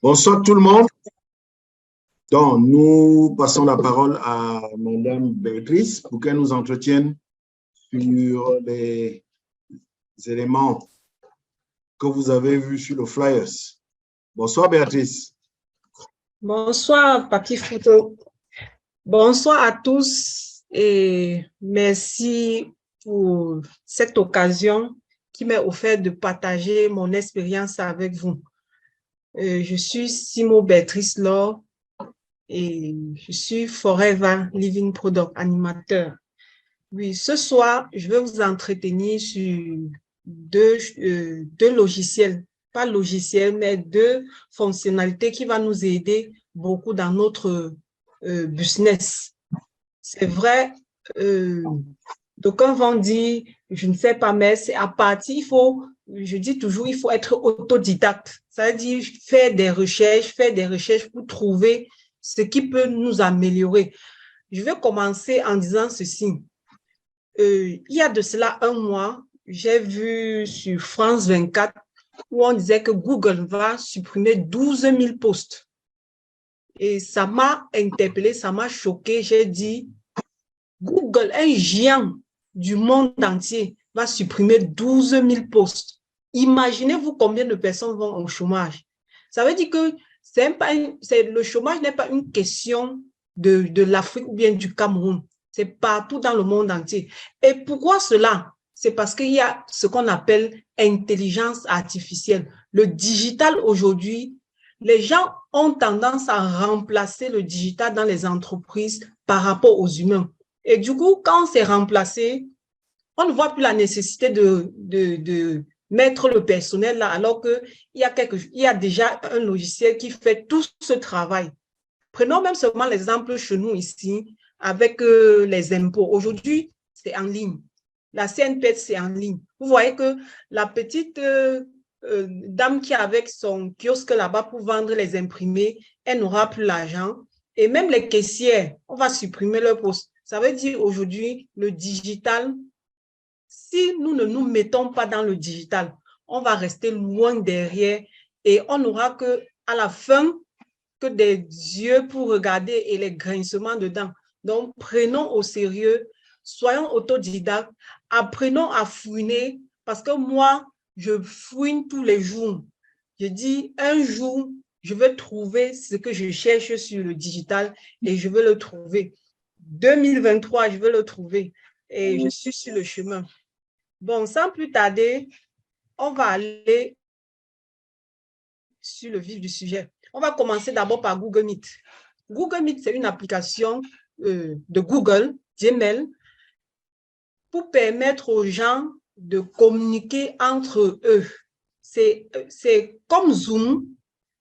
Bonsoir tout le monde. Donc, nous passons la parole à Madame Béatrice pour qu'elle nous entretienne sur les éléments que vous avez vus sur le flyers. Bonsoir Béatrice. Bonsoir Papi Photo. Bonsoir à tous et merci pour cette occasion qui m'est offerte de partager mon expérience avec vous. Je suis Simo Béatrice Laure et je suis Forever Living Product animateur. Oui, ce soir, je vais vous entretenir sur deux logiciels, pas logiciels, mais deux fonctionnalités qui vont nous aider beaucoup dans notre business. C'est vrai, d'aucuns vont dire, je ne sais pas, mais c'est à partir, je dis toujours, il faut être autodidacte. Ça veut dire faire des recherches pour trouver ce qui peut nous améliorer. Je vais commencer en disant ceci. Il y a de cela un mois, j'ai vu sur France 24 où on disait que Google va supprimer 12 000 postes. Et ça m'a interpellée, ça m'a choquée. J'ai dit, Google, un géant du monde entier, va supprimer 12 000 postes. Imaginez-vous combien de personnes vont au chômage. Ça veut dire que le chômage n'est pas une question de l'Afrique ou bien du Cameroun. C'est partout dans le monde entier. Et pourquoi cela? C'est parce qu'il y a ce qu'on appelle intelligence artificielle. Le digital aujourd'hui, les gens ont tendance à remplacer le digital dans les entreprises par rapport aux humains. Et du coup, quand on s'est remplacé, on ne voit plus la nécessité de mettre le personnel là, alors qu'il y a déjà un logiciel qui fait tout ce travail. Prenons même seulement l'exemple chez nous ici, avec les impôts. Aujourd'hui, c'est en ligne. La CNPS, c'est en ligne. Vous voyez que la petite dame qui est avec son kiosque là-bas pour vendre les imprimés, elle n'aura plus l'argent. Et même les caissières, on va supprimer leur poste. Ça veut dire aujourd'hui, le digital, si nous ne nous mettons pas dans le digital, on va rester loin derrière et on n'aura qu'à la fin que des yeux pour regarder et les grincements dedans. Donc, prenons au sérieux, soyons autodidactes, apprenons à fouiner, parce que moi, je fouine tous les jours. Je dis, un jour, je vais trouver ce que je cherche sur le digital et je vais le trouver. 2023, je vais le trouver et je suis sur le chemin. Bon, sans plus tarder, on va aller sur le vif du sujet. On va commencer d'abord par Google Meet. Google Meet, c'est une application de Google, Gmail, pour permettre aux gens de communiquer entre eux. C'est comme Zoom,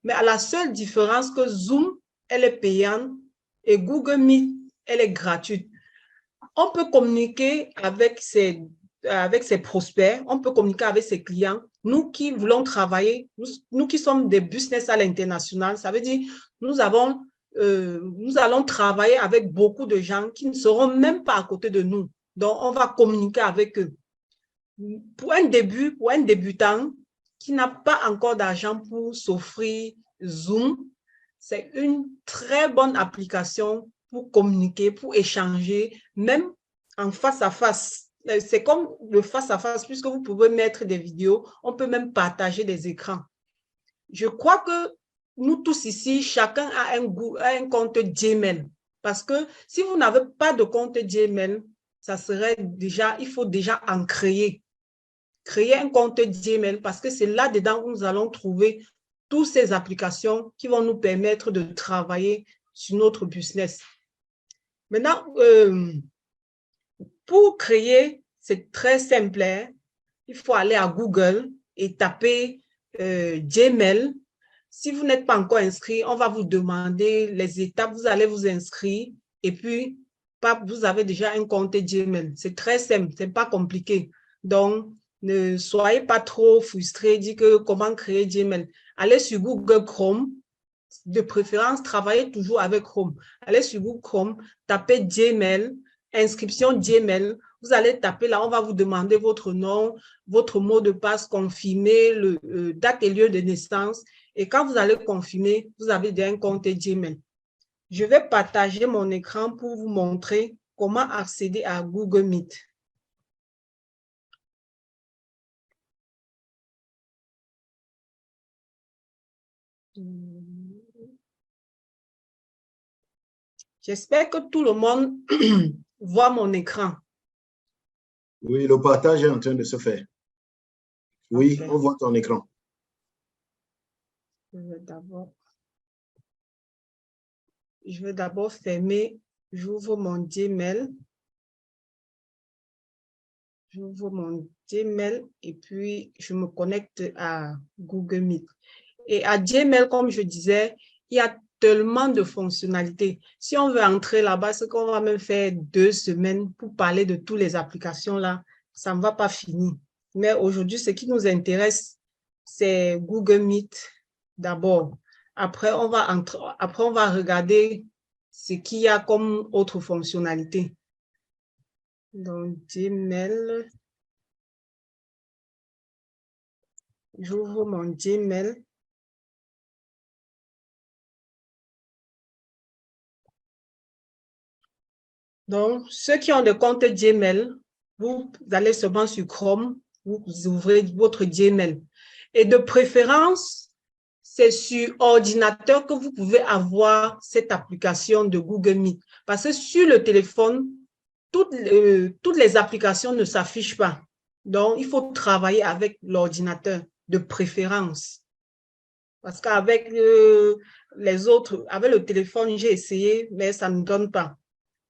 mais à la seule différence que Zoom, elle est payante et Google Meet, elle est gratuite. On peut communiquer avec ses prospects, on peut communiquer avec ses clients. Nous qui voulons travailler, nous qui sommes des business à l'international, ça veut dire nous allons travailler avec beaucoup de gens qui ne seront même pas à côté de nous. Donc, on va communiquer avec eux. Pour un débutant qui n'a pas encore d'argent pour s'offrir Zoom, c'est une très bonne application pour communiquer, pour échanger, même en face à face. C'est comme le face à face, puisque vous pouvez mettre des vidéos, on peut même partager des écrans. Je crois que nous tous ici, chacun a un compte Gmail. Parce que si vous n'avez pas de compte Gmail, il faut déjà en créer. Créer un compte Gmail parce que c'est là-dedans où nous allons trouver toutes ces applications qui vont nous permettre de travailler sur notre business. Maintenant, pour créer, c'est très simple. Il faut aller à Google et taper Gmail. Si vous n'êtes pas encore inscrit, on va vous demander les étapes. Vous allez vous inscrire et puis vous avez déjà un compte Gmail. C'est très simple, c'est pas compliqué. Donc, ne soyez pas trop frustrés, dites que comment créer Gmail. Allez sur Google Chrome, de préférence, travaillez toujours avec Chrome. Allez sur Google Chrome, tapez Gmail, inscription Gmail. Vous allez taper là, on va vous demander votre nom, votre mot de passe confirmé, date et lieu de naissance. Et quand vous allez confirmer, vous avez déjà un compte Gmail. Je vais partager mon écran pour vous montrer comment accéder à Google Meet. J'espère que tout le monde voit mon écran. Oui, le partage est en train de se faire. Oui, Okay. on voit ton écran. Je vais d'abord fermer, j'ouvre mon Gmail. J'ouvre mon Gmail et puis je me connecte à Google Meet. Et à Gmail, comme je disais, il y a tellement de fonctionnalités. Si on veut entrer là-bas, c'est qu'on va même faire 2 semaines pour parler de toutes les applications là. Ça ne va pas finir. Mais aujourd'hui, ce qui nous intéresse, c'est Google Meet d'abord. Après, on va regarder ce qu'il y a comme autre fonctionnalité. Donc, Gmail. J'ouvre mon Gmail. Donc, ceux qui ont des comptes Gmail, vous allez seulement sur Chrome, vous ouvrez votre Gmail. Et de préférence, c'est sur ordinateur que vous pouvez avoir cette application de Google Meet. Parce que sur le téléphone, toutes les applications ne s'affichent pas. Donc, il faut travailler avec l'ordinateur de préférence. Parce qu'avec les autres, avec le téléphone, j'ai essayé, mais ça ne donne pas.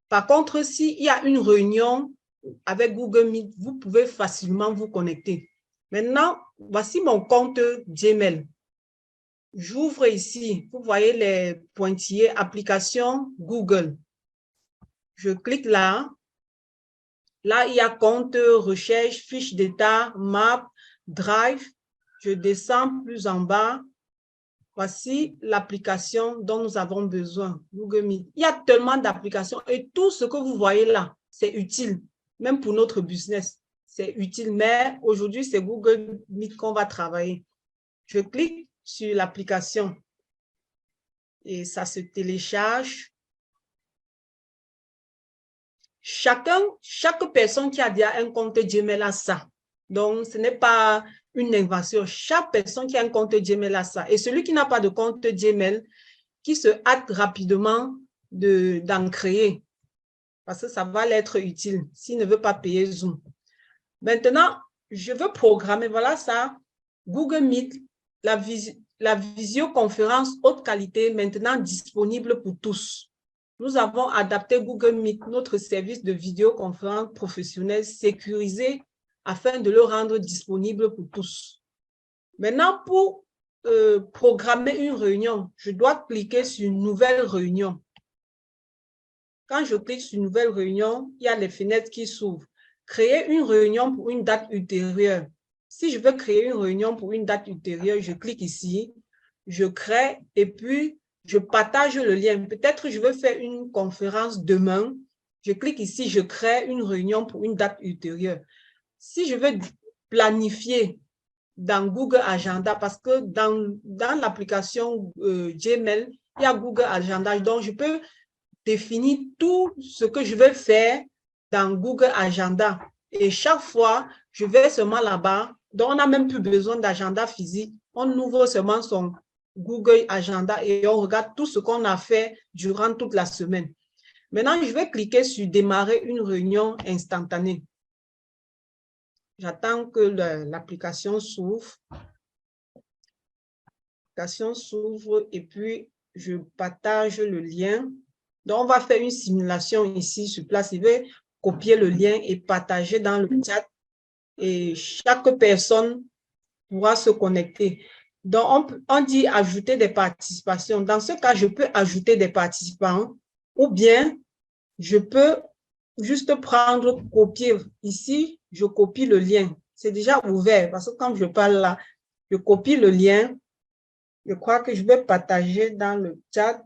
Par contre, s'il y a une réunion avec Google Meet, vous pouvez facilement vous connecter. Maintenant, voici mon compte Gmail. J'ouvre ici, vous voyez les pointillés application Google. Je clique là. Là, il y a compte, recherche, fiche d'état, map, drive. Je descends plus en bas. Voici l'application dont nous avons besoin, Google Meet. Il y a tellement d'applications et tout ce que vous voyez là, c'est utile, même pour notre business. C'est utile, mais aujourd'hui, c'est Google Meet qu'on va travailler. Je clique sur l'application et ça se télécharge. Chaque personne qui a déjà un compte Gmail a ça. Donc, ce n'est pas une invention. Chaque personne qui a un compte Gmail a ça. Et celui qui n'a pas de compte Gmail, qui se hâte rapidement d'en créer, parce que ça va l'être utile s'il ne veut pas payer Zoom. Maintenant, je veux programmer, voilà ça, Google Meet, la visioconférence haute qualité, maintenant disponible pour tous. Nous avons adapté Google Meet, notre service de vidéoconférence professionnelle sécurisé afin de le rendre disponible pour tous. Maintenant, pour programmer une réunion, je dois cliquer sur une nouvelle réunion. Quand je clique sur une nouvelle réunion, il y a les fenêtres qui s'ouvrent. Créer une réunion pour une date ultérieure. Si je veux créer une réunion pour une date ultérieure, je clique ici, je crée et puis je partage le lien. Peut-être je veux faire une conférence demain. Je clique ici, je crée une réunion pour une date ultérieure. Si je veux planifier dans Google Agenda, parce que dans l'application Gmail, il y a Google Agenda. Donc, je peux définir tout ce que je vais faire dans Google Agenda. Et chaque fois, je vais seulement là-bas. Donc, on n'a même plus besoin d'agenda physique. On ouvre seulement son Google Agenda et on regarde tout ce qu'on a fait durant toute la semaine. Maintenant, je vais cliquer sur démarrer une réunion instantanée. J'attends que l'application s'ouvre. L'application s'ouvre et puis je partage le lien. Donc, on va faire une simulation ici sur place. Je vais copier le lien et partager dans le chat. Et chaque personne pourra se connecter. Donc, on dit ajouter des participations. Dans ce cas, je peux ajouter des participants ou bien je peux juste prendre, copier. Ici, je copie le lien. C'est déjà ouvert parce que quand je parle là, je copie le lien. Je crois que je vais partager dans le chat.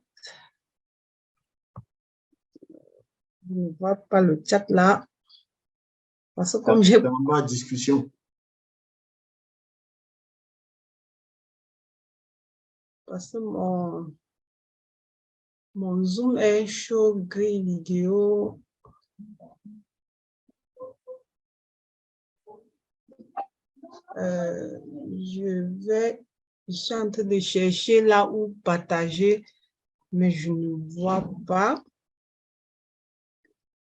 Je ne vois pas le chat là. Parce que comme j'ai... Dans ma discussion. parce que mon Zoom est show grille vidéo. Je suis en train de chercher là où partager, mais je ne vois pas.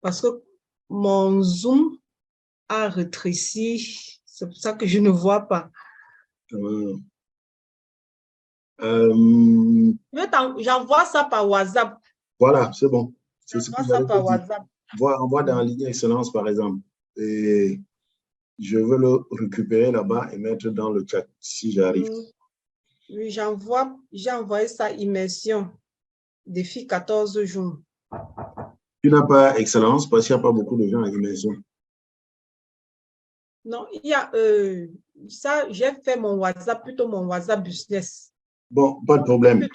Parce que mon Zoom a rétréci. C'est pour ça que je ne vois pas. J'envoie ça par WhatsApp. Voilà, c'est bon. J'envoie ça par WhatsApp. Envoie dans Ligne Excellence, par exemple. Et je veux le récupérer là-bas et mettre dans le chat si j'arrive. Oui, j'ai envoyé ça immersion. Défi 14 jours. Tu n'as pas Excellence parce qu'il n'y a pas beaucoup de gens à immersion. Non, il y a ça, j'ai fait mon WhatsApp, plutôt mon WhatsApp business. Bon, pas de problème.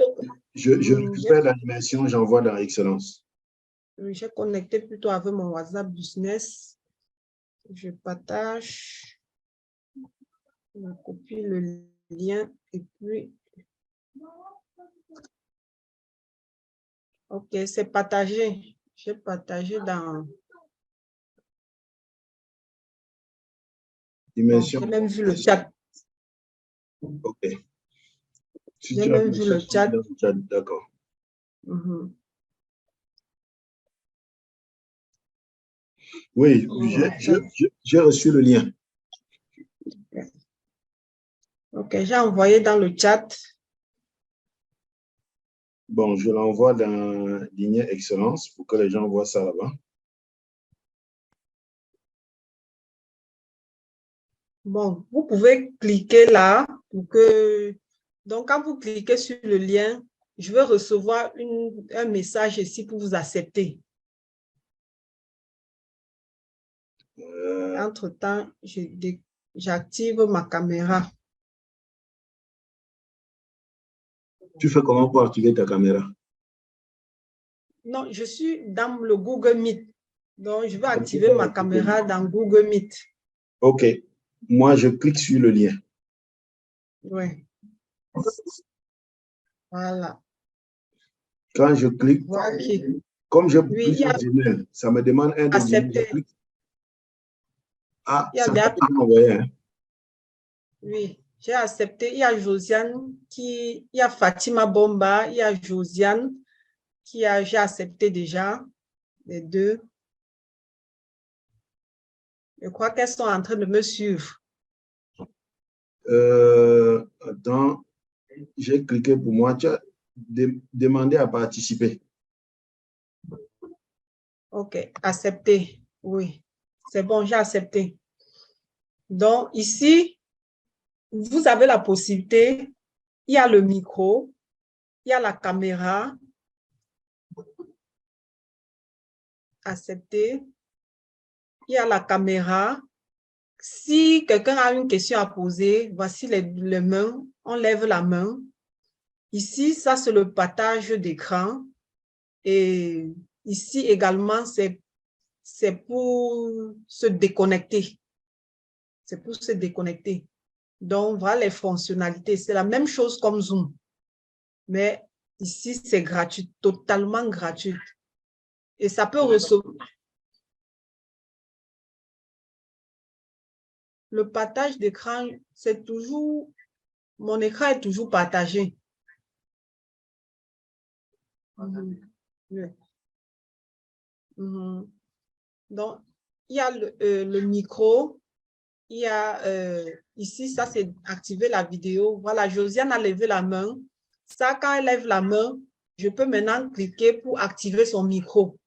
Je récupère l'animation, j'envoie dans Excellence. Oui, j'ai connecté plutôt avec mon WhatsApp business. Je partage. Je copie le lien et puis. Ok, c'est partagé. J'ai partagé dans. Immersion. J'ai même vu le chat. Ok. Si j'ai même vu le chat. D'accord. Oui, j'ai reçu le lien. Ok, j'ai envoyé dans le chat. Bon, je l'envoie dans Ligne Excellence pour que les gens voient ça là-bas. Bon, vous pouvez cliquer là pour que... Donc, quand vous cliquez sur le lien, je vais recevoir un message ici pour vous accepter. Entre-temps, j'active ma caméra. Tu fais comment pour activer ta caméra? Non, je suis dans le Google Meet. Donc, je vais activer ma caméra dans Google Meet. OK. Moi, je clique sur le lien. Oui. Voilà. Quand je clique, comme j'ai plusieurs emails, ça me demande un des emails. Ah, ça m'a envoyé. Hein? Oui, j'ai accepté. Il y a Josiane, il y a Fatima Bomba, il y a Josiane j'ai accepté déjà, les deux. Je crois qu'elles sont en train de me suivre. Attends, j'ai cliqué pour moi. Tu as demandé à participer. OK, accepté. Oui, c'est bon, j'ai accepté. Donc, ici, vous avez la possibilité, il y a le micro, il y a la caméra. Accepter. Il y a la caméra. Si quelqu'un a une question à poser, voici les mains. On lève la main. Ici, ça, c'est le partage d'écran. Et ici également, c'est pour se déconnecter. C'est pour se déconnecter. Donc, voilà les fonctionnalités. C'est la même chose comme Zoom. Mais ici, c'est gratuit, totalement gratuit. Et ça peut recevoir. Le partage d'écran, c'est toujours... Mon écran est toujours partagé. Donc, il y a le micro. Il y a ici, ça c'est activer la vidéo. Voilà, Josiane a levé la main. Ça, quand elle lève la main, je peux maintenant cliquer pour activer son micro.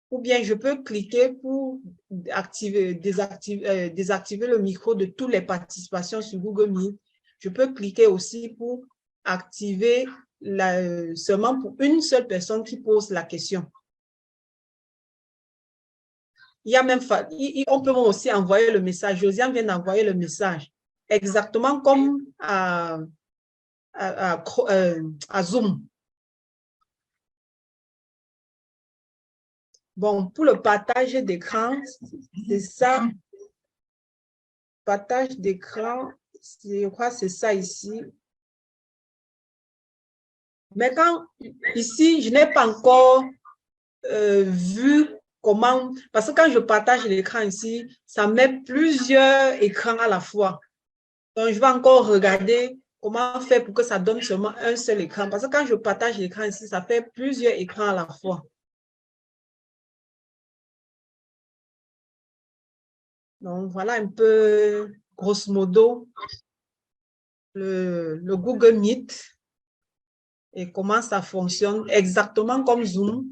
Ou bien je peux cliquer pour désactiver le micro de toutes les participations sur Google Meet. Je peux cliquer aussi pour activer seulement pour une seule personne qui pose la question. Il y a même, on peut aussi envoyer le message. Josiane vient d'envoyer le message. Exactement comme à Zoom. Bon, pour le partage d'écran, c'est ça. Partage d'écran, je crois que c'est ça ici. Mais quand ici, je n'ai pas encore vu comment, parce que quand je partage l'écran ici, ça met plusieurs écrans à la fois. Donc, je vais encore regarder comment faire pour que ça donne seulement un seul écran. Parce que quand je partage l'écran ici, ça fait plusieurs écrans à la fois. Donc, voilà un peu, grosso modo, le Google Meet et comment ça fonctionne exactement comme Zoom.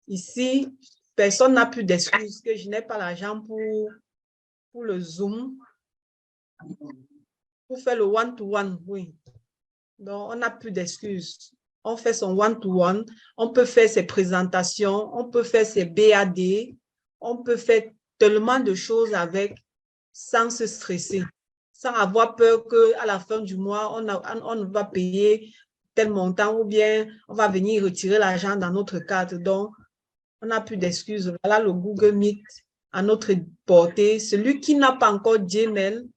Ici, personne n'a plus d'excuses que je n'ai pas l'argent pour le Zoom, pour faire le one-to-one, oui. Donc, on n'a plus d'excuses. On fait son one-to-one, on peut faire ses présentations, on peut faire ses BAD, on peut faire tellement de choses avec sans se stresser, sans avoir peur qu'à la fin du mois, on va payer tel montant ou bien on va venir retirer l'argent dans notre carte. Donc, on n'a plus d'excuses. Voilà le Google Meet à notre portée. Celui qui n'a pas encore Gmail,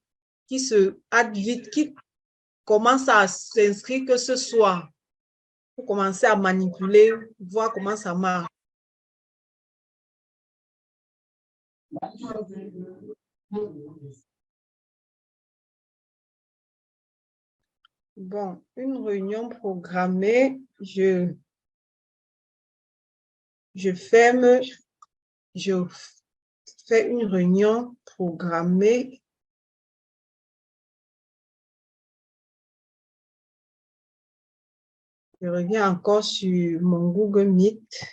qui se hâte vite, qui commence à s'inscrire que ce soir pour commencer à manipuler, voir comment ça marche. Bon, une réunion programmée, je ferme, je fais une réunion programmée. Je reviens encore sur mon Google Meet.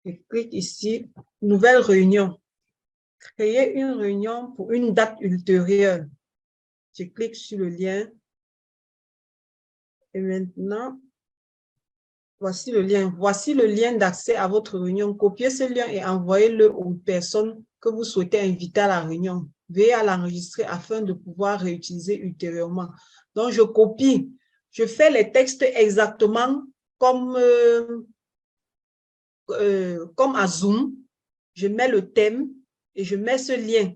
Je clique ici, nouvelle réunion. Créer une réunion pour une date ultérieure. Je clique sur le lien. Et maintenant, voici le lien. Voici le lien d'accès à votre réunion. Copiez ce lien et envoyez-le aux personnes que vous souhaitez inviter à la réunion. Veuillez à l'enregistrer afin de pouvoir réutiliser ultérieurement. Donc, je copie. Je fais les textes exactement comme à Zoom. Je mets le thème et je mets ce lien.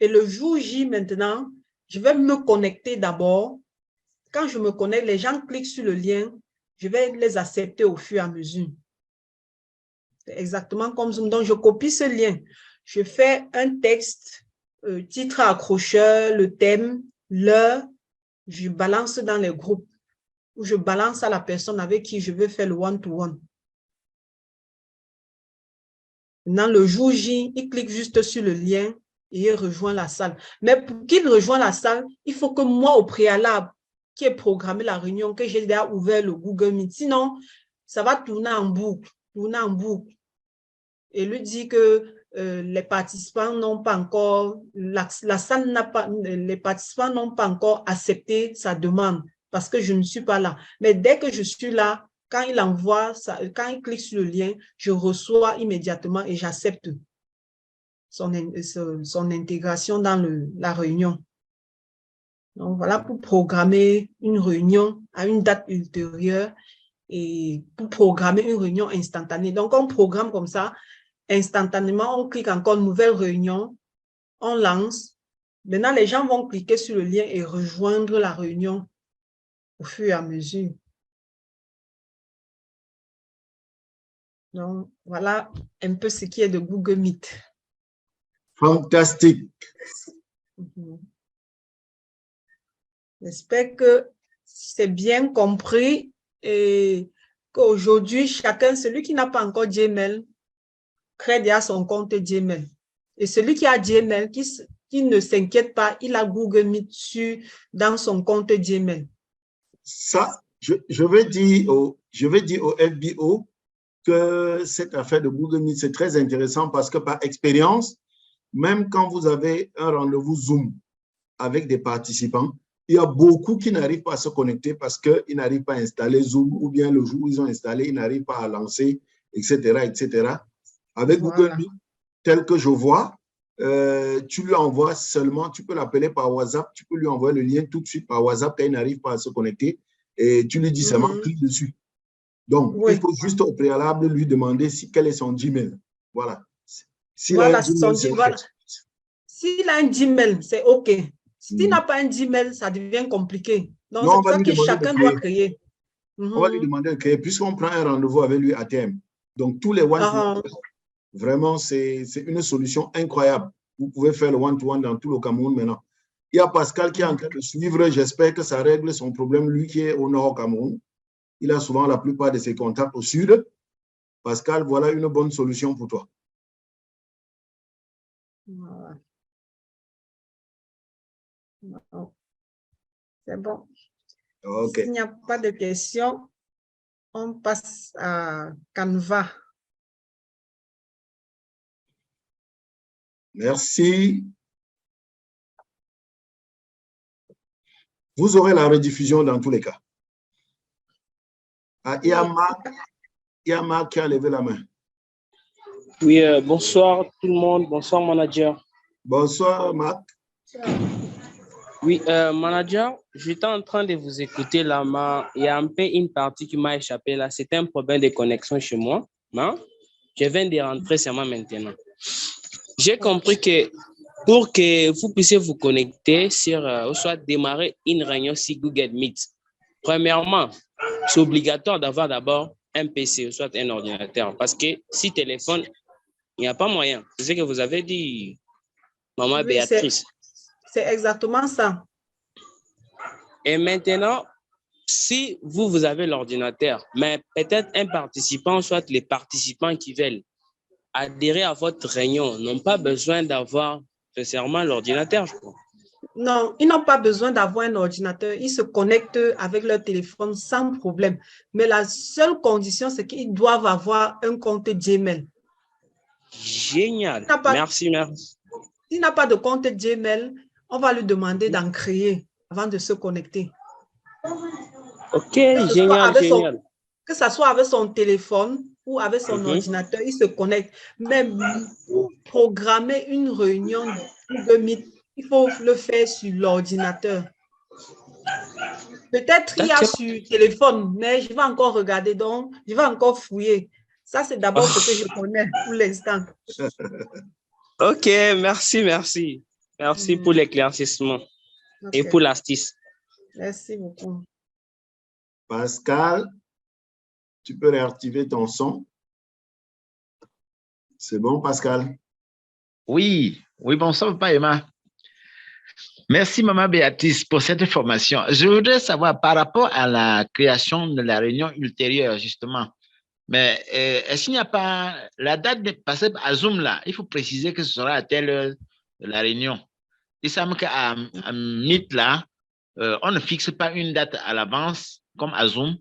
Et le jour J maintenant, je vais me connecter d'abord. Quand je me connecte, les gens cliquent sur le lien, je vais les accepter au fur et à mesure. C'est exactement comme Zoom. Donc, je copie ce lien. Je fais un texte, titre accrocheur, le thème, l'heure, je balance dans les groupes ou je balance à la personne avec qui je veux faire le one-to-one. Maintenant, le jour J, il clique juste sur le lien et il rejoint la salle. Mais pour qu'il rejoigne la salle, il faut que moi, au préalable, qui ai programmé la réunion, que j'ai déjà ouvert le Google Meet. Sinon, ça va tourner en boucle, Et lui dit que les participants n'ont pas encore, la salle n'a pas, les participants n'ont pas encore accepté sa demande parce que je ne suis pas là. Mais dès que je suis là, quand il envoie, quand il clique sur le lien, je reçois immédiatement et j'accepte son intégration dans la réunion. Donc, voilà pour programmer une réunion à une date ultérieure et pour programmer une réunion instantanée. Donc, on programme comme ça, instantanément, on clique encore nouvelle réunion, on lance. Maintenant, les gens vont cliquer sur le lien et rejoindre la réunion au fur et à mesure. Donc, voilà un peu ce qui est de Google Meet. Fantastique. J'espère que c'est bien compris et qu'aujourd'hui, chacun, celui qui n'a pas encore Gmail, crée déjà son compte Gmail. Et celui qui a Gmail, qui ne s'inquiète pas, il a Google Meet dans son compte Gmail. Ça, je vais dire au FBO que cette affaire de Google Meet, c'est très intéressant parce que par expérience, même quand vous avez un rendez-vous Zoom avec des participants, il y a beaucoup qui n'arrivent pas à se connecter parce qu'ils n'arrivent pas à installer Zoom ou bien le jour où ils ont installé, ils n'arrivent pas à lancer, etc., etc. Avec Google Meet, tel que je vois, tu lui envoies seulement, tu peux l'appeler par WhatsApp, tu peux lui envoyer le lien tout de suite par WhatsApp quand il n'arrive pas à se connecter et tu lui dis seulement clique dessus. Donc, Oui. il faut juste au préalable lui demander quel est son Gmail. Voilà. Voilà, voilà. S'il a un Gmail, c'est OK. S'il n'a pas un Gmail, ça devient compliqué. Donc, c'est pour ça que chacun doit créer. On va lui demander de créer, puisqu'on prend un rendez-vous avec lui à terme. Donc, tous les one-to-one, vraiment, c'est une solution incroyable. Vous pouvez faire le one-to-one dans tout le Cameroun maintenant. Il y a Pascal qui est en train de suivre. J'espère que ça règle son problème, lui qui est au nord au Cameroun. Il a souvent la plupart de ses contacts au sud. Pascal, voilà une bonne solution pour toi. Voilà. C'est bon. Okay. S'il n'y a pas de questions, on passe à Canva. Merci. Vous aurez la rediffusion dans tous les cas. Ah, il y a Marc qui a levé la main. Oui, bonsoir tout le monde. Bonsoir, manager. Bonsoir, Marc. Oui, manager, j'étais en train de vous écouter là, mais il y a un peu une partie qui m'a échappé là. C'était un problème de connexion chez moi. Non? Je viens de rentrer seulement maintenant. J'ai compris que pour que vous puissiez vous connecter sur, ou soit démarrer une réunion sur Google Meet, premièrement, c'est obligatoire d'avoir d'abord un PC ou soit un ordinateur. Parce que si téléphone, il n'y a pas moyen. C'est ce que vous avez dit, maman Béatrice. C'est exactement ça. Et maintenant, si vous avez l'ordinateur, mais peut-être un participant, soit les participants qui veulent adhérer à votre réunion, n'ont pas besoin d'avoir nécessairement l'ordinateur, je crois. Non, ils n'ont pas besoin d'avoir un ordinateur. Ils se connectent avec leur téléphone sans problème. Mais la seule condition, c'est qu'ils doivent avoir un compte Gmail. Génial. Merci. S'il n'a pas de compte Gmail, on va lui demander d'en créer avant de se connecter. OK, génial. Que ce soit avec son téléphone ou avec son ordinateur, il se connecte. Mais pour programmer une réunion de Meet, il faut le faire sur l'ordinateur. Peut-être il y a sur téléphone, mais je vais encore regarder, donc je vais encore fouiller. Ça, c'est d'abord ce que je connais pour l'instant. OK, merci. Merci pour l'éclaircissement et pour l'astuce. Merci beaucoup. Pascal, tu peux réactiver ton son. C'est bon, Pascal? Oui, bonsoir, Papa Emma. Merci, Maman Béatrice, pour cette information. Je voudrais savoir par rapport à la création de la réunion ultérieure, justement. Mais est-ce qu'il n'y a pas la date de passer à Zoom là? Il faut préciser que ce sera à telle heure de la réunion. Il semble qu'à Meet là, on ne fixe pas une date à l'avance comme à Zoom.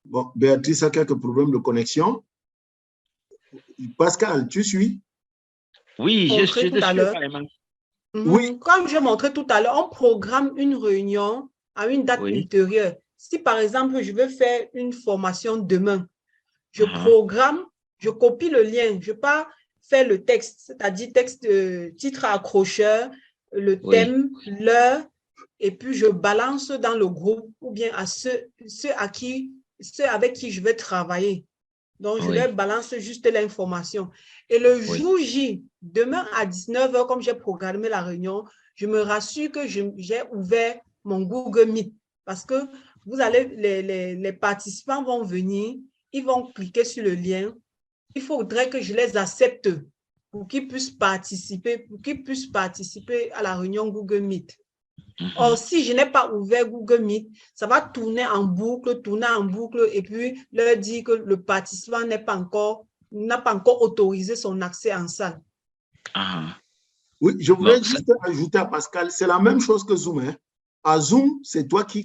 Bon, Béatrice a quelques problèmes de connexion. Pascal, tu suis? Oui, je suis tout à l'heure. Oui. Comme je montrais tout à l'heure, on programme une réunion à une date ultérieure. Si par exemple, je veux faire une formation demain, je programme, je copie le lien, je ne vais pas faire le texte, c'est-à-dire titre accrocheur, le thème, l'heure, et puis je balance dans le groupe ou bien à ceux avec qui je vais travailler. Donc, je leur balance juste l'information. Et le jour J, demain à 19 h, comme j'ai programmé la réunion, je me rassure que j'ai ouvert mon Google Meet parce que vous allez, les participants vont venir, ils vont cliquer sur le lien. Il faudrait que je les accepte pour qu'ils puissent participer à la réunion Google Meet. Or, si je n'ai pas ouvert Google Meet, ça va tourner en boucle, et puis leur dire que le participant n'a pas encore autorisé son accès en salle. Oui, je voulais juste ajouter à Pascal, c'est la même chose que Zoom. Hein. À Zoom, c'est toi qui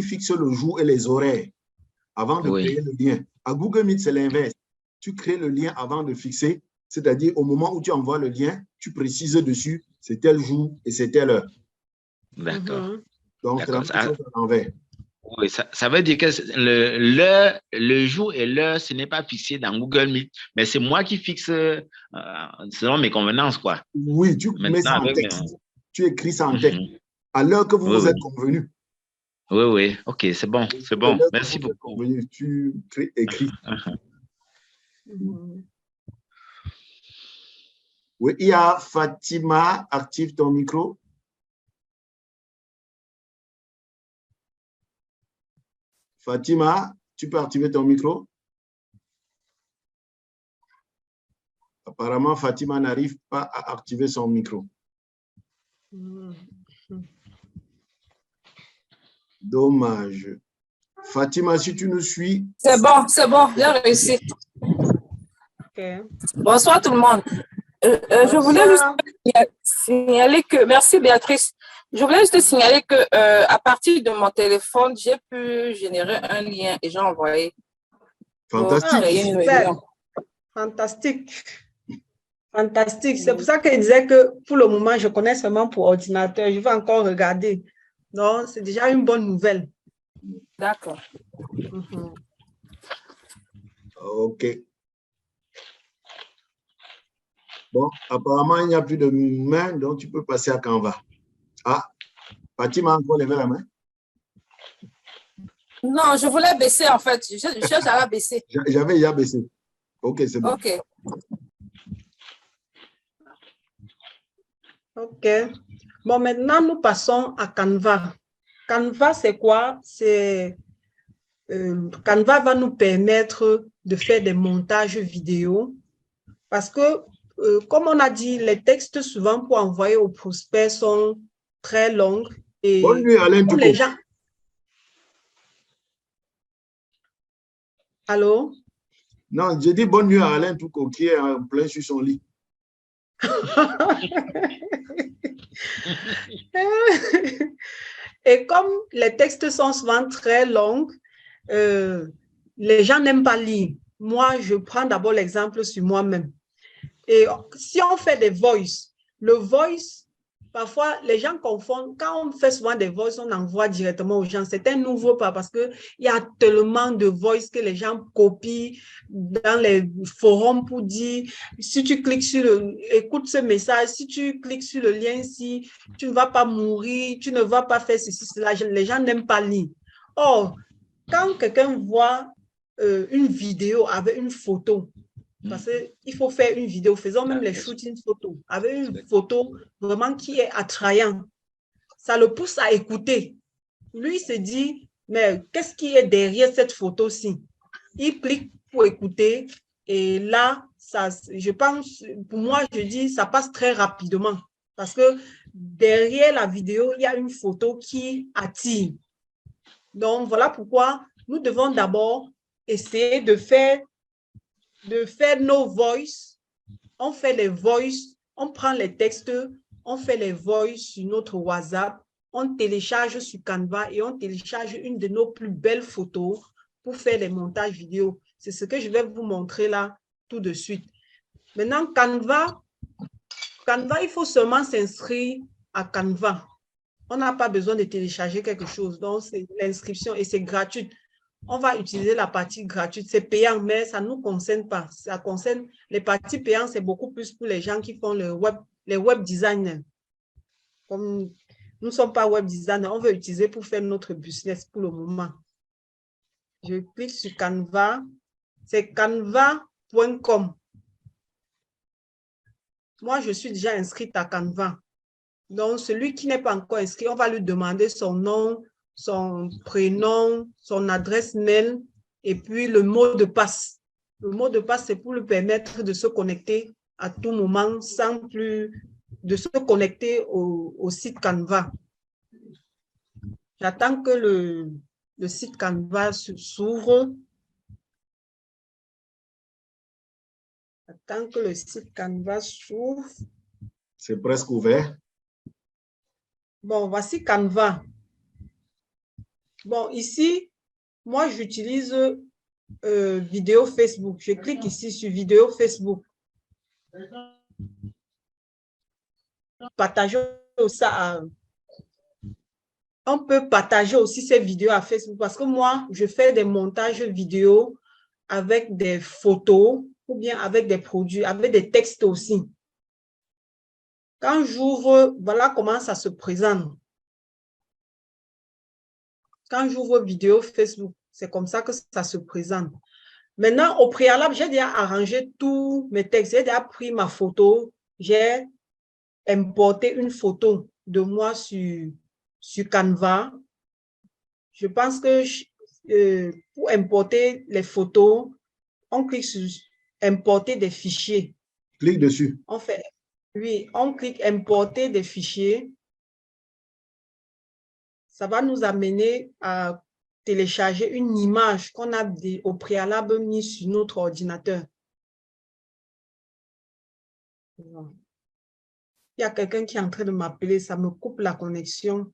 fixes le jour et les horaires avant de créer le lien. À Google Meet, c'est l'inverse. Tu crées le lien avant de fixer, c'est-à-dire au moment où tu envoies le lien, tu précises dessus, c'est tel jour et c'est telle heure. D'accord. Donc, c'est la même chose à l'envers. Oui, ça veut dire que le jour et l'heure, ce n'est pas fixé dans Google Meet, mais c'est moi qui fixe selon mes convenances, quoi. Oui, tu mets ça en texte. Tu écris ça en texte. À l'heure que vous Oui, vous oui. êtes convenu. Oui, oui. OK, c'est bon. C'est bon. Merci beaucoup. Convenu, tu écris. Oui, il y a Fatima, active ton micro. Fatima, tu peux activer ton micro. Apparemment, Fatima n'arrive pas à activer son micro. Dommage. Fatima, si tu nous suis. C'est bon, j'ai réussi. Okay. Bonsoir tout le monde. Je voulais juste signaler que, merci Béatrice, je voulais juste signaler que à partir de mon téléphone, j'ai pu générer un lien et j'ai envoyé. Fantastique. Fantastique. Fantastique. C'est pour ça que je disais que pour le moment, je connais seulement pour ordinateur. Je vais encore regarder. Non, c'est déjà une bonne nouvelle. D'accord. OK. Bon, apparemment, il n'y a plus de main, donc tu peux passer à Canva. Ah, Fatima a encore levé la main? Non, je voulais baisser en fait. Je cherche à la baisser. J'avais déjà baissé. OK, c'est bon. OK. OK. Bon, maintenant, nous passons à Canva. Canva, c'est quoi? Canva va nous permettre de faire des montages vidéo parce que, comme on a dit, les textes souvent pour envoyer aux prospects sont très longs. Et bonne nuit, Alain Touko. Les gens... Allô? Non, j'ai dit bonne nuit à Alain Touko qui est en plein sur son lit. Et comme les textes sont souvent très longs, les gens n'aiment pas lire. Moi, je prends d'abord l'exemple sur moi-même. Et si on fait des voice, le voice, parfois, les gens confondent. Quand on fait souvent des voice, on envoie directement aux gens. C'est un nouveau pas parce qu'il y a tellement de voice que les gens copient dans les forums pour dire, si tu cliques sur écoute ce message, si tu cliques sur le lien ici, tu ne vas pas mourir, tu ne vas pas faire ceci, cela. Les gens n'aiment pas lire. Or, quand quelqu'un voit une vidéo avec une photo, parce qu'il faut faire une vidéo, faisons même les shootings photos, avec une photo vraiment qui est attrayante. Ça le pousse à écouter. Lui se dit, mais qu'est-ce qui est derrière cette photo-ci? Il clique pour écouter et là, ça, je pense, pour moi, je dis, ça passe très rapidement parce que derrière la vidéo, il y a une photo qui attire. Donc, voilà pourquoi nous devons d'abord essayer de faire nos voices. On fait les voices, on prend les textes, on fait les voices sur notre WhatsApp, on télécharge sur Canva et on télécharge une de nos plus belles photos pour faire les montages vidéo. C'est ce que je vais vous montrer là tout de suite. Maintenant, Canva, il faut seulement s'inscrire à Canva. On n'a pas besoin de télécharger quelque chose. Donc, c'est l'inscription et c'est gratuit. On va utiliser la partie gratuite. C'est payant, mais ça ne nous concerne pas. Ça concerne les parties payantes, c'est beaucoup plus pour les gens qui font les web designers. Comme nous ne sommes pas web designers, on veut utiliser pour faire notre business pour le moment. Je clique sur Canva. C'est canva.com. Moi, je suis déjà inscrite à Canva. Donc, celui qui n'est pas encore inscrit, on va lui demander son nom, son prénom, son adresse mail et puis le mot de passe. Le mot de passe, c'est pour lui permettre de se connecter à tout moment sans plus de se connecter au site Canva. J'attends que le site Canva s'ouvre. J'attends que le site Canva s'ouvre. C'est presque ouvert. Bon, voici Canva. Bon, ici, moi, j'utilise vidéo Facebook. Je clique ici sur vidéo Facebook. Partageons ça. On peut partager aussi ces vidéos à Facebook parce que moi, je fais des montages vidéo avec des photos ou bien avec des produits, avec des textes aussi. Quand j'ouvre, voilà comment ça se présente. Quand j'ouvre vidéo Facebook, c'est comme ça que ça se présente. Maintenant, au préalable, j'ai déjà arrangé tous mes textes. J'ai déjà pris ma photo. J'ai importé une photo de moi sur Canva. Je pense que pour importer les photos, on clique sur importer des fichiers. Clique dessus. On fait, oui, on clique importer des fichiers. Ça va nous amener à télécharger une image qu'on a au préalable mis sur notre ordinateur. Il y a quelqu'un qui est en train de m'appeler, ça me coupe la connexion.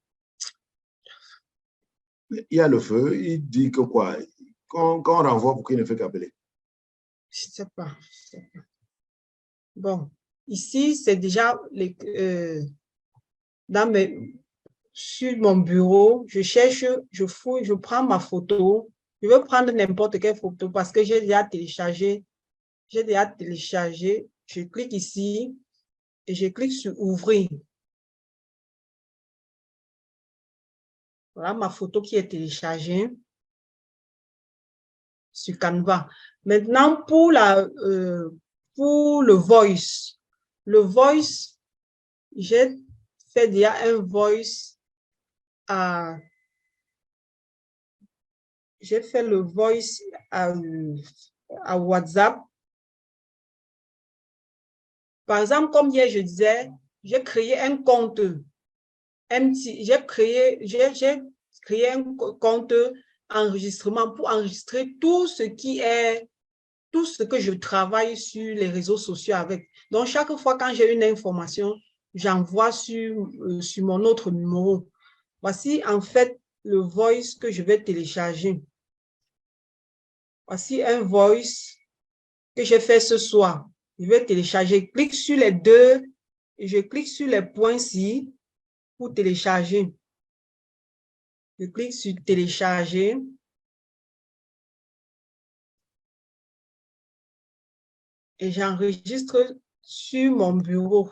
Il y a le feu, il dit que quoi? Quand on renvoie, pourquoi il ne fait qu'appeler? Je ne sais pas. Bon, ici, c'est déjà sur mon bureau, je cherche, je fouille, je prends ma photo. Je veux prendre n'importe quelle photo parce que j'ai déjà téléchargé. Je clique ici et je clique sur ouvrir. Voilà ma photo qui est téléchargée sur Canva. Maintenant, pour le voice. Le voice, j'ai fait déjà un voice à... J'ai fait le voice à WhatsApp. Par exemple, comme hier, je disais, j'ai créé un compte j'ai créé un compte enregistrement pour enregistrer tout ce que je travaille sur les réseaux sociaux avec. Donc, chaque fois quand j'ai une information, j'envoie sur mon autre numéro. Voici en fait le voice que je vais télécharger. Voici un voice que j'ai fait ce soir. Je vais télécharger. Je clique sur les deux et je clique sur les points-ci pour télécharger. Je clique sur télécharger. Et j'enregistre sur mon bureau.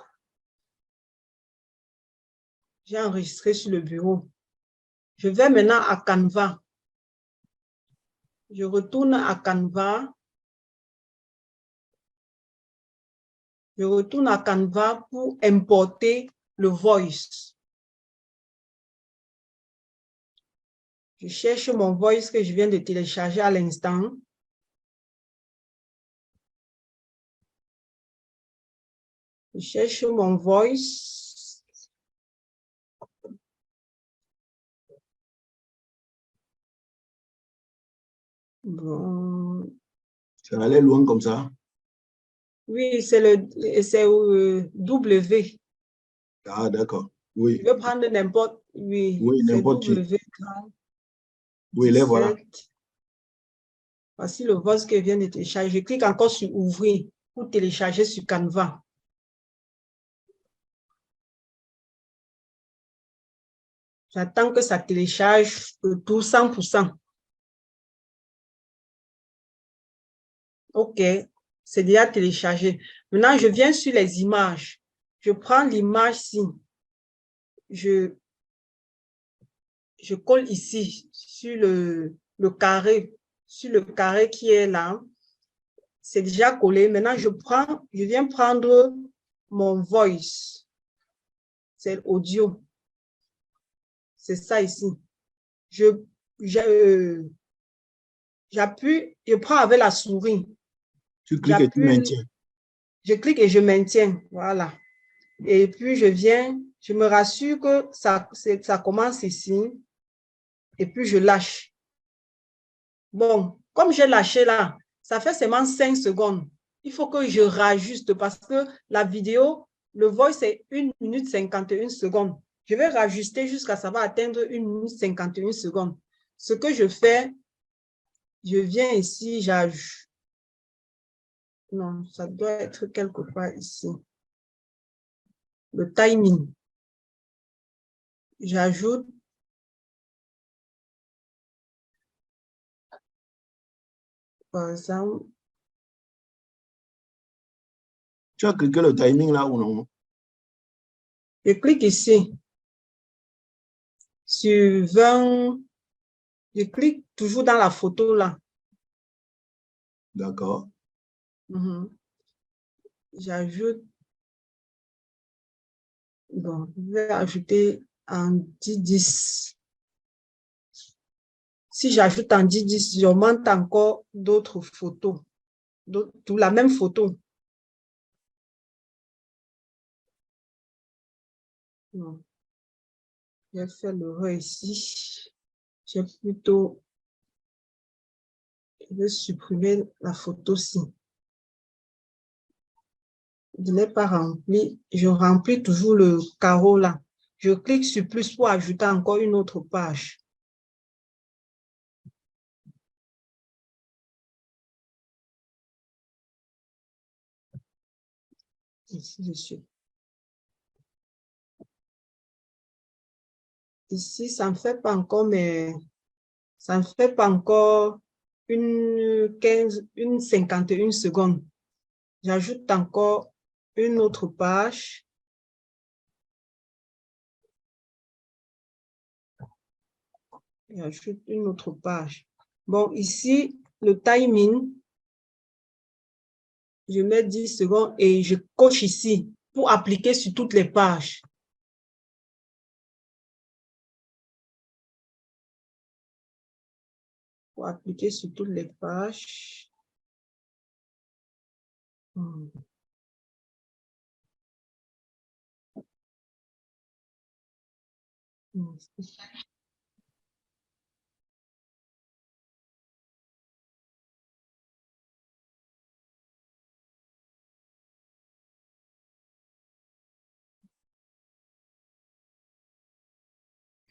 J'ai enregistré sur le bureau. Je vais maintenant à Canva. Je retourne à Canva. Je retourne à Canva pour importer le voice. Je cherche mon voice que je viens de télécharger à l'instant. Je cherche mon voice. Bon. Ça va aller loin comme ça? Oui, c'est W. Ah, d'accord. Oui. Je vais prendre n'importe. Oui, n'importe qui. W. Oui, les voilà. Voici le voice que je viens de télécharger. Je clique encore sur ouvrir pour télécharger sur Canva. J'attends que ça télécharge tout 100%. OK, c'est déjà téléchargé. Maintenant, je viens sur les images. Je prends l'image-ci. Je colle ici sur le carré qui est là. C'est déjà collé. Maintenant, je viens prendre mon voice. C'est l'audio. C'est ça ici. J'appuie, je prends avec la souris. Tu cliques et tu maintiens. Je clique et je maintiens. Voilà. Et puis, je me rassure que ça commence ici. Et puis, je lâche. Bon, comme j'ai lâché là, ça fait seulement 5 secondes. Il faut que je rajuste parce que la vidéo, le voice, c'est 1 minute 51 secondes. Je vais rajuster jusqu'à ça va atteindre 1 minute 51 secondes. Ce que je fais, je viens ici, j'ajoute. Non, ça doit être quelque part ici. Le timing. J'ajoute. Par exemple. Tu as cliqué le timing là ou non? Je clique ici. Sur 20. Je clique toujours dans la photo là. D'accord. J'ajoute. Bon, je vais ajouter en 10-10. Si j'ajoute en 10-10, j'augmente encore d'autres photos. Tout la même photo. Non. J'ai fait l'erreur ici. J'ai plutôt... Je vais supprimer la photo-ci. Je n'ai pas rempli. Je remplis toujours le carreau là. Je clique sur plus pour ajouter encore une autre page. Ici, je suis. Ici, ça ne fait pas encore, mais ça ne fait pas encore une 51 secondes. J'ajoute encore une autre page. J'ajoute une autre page. Bon, ici, le timing, je mets 10 secondes et je coche ici pour appliquer sur toutes les pages. Pour appliquer sur toutes les pages.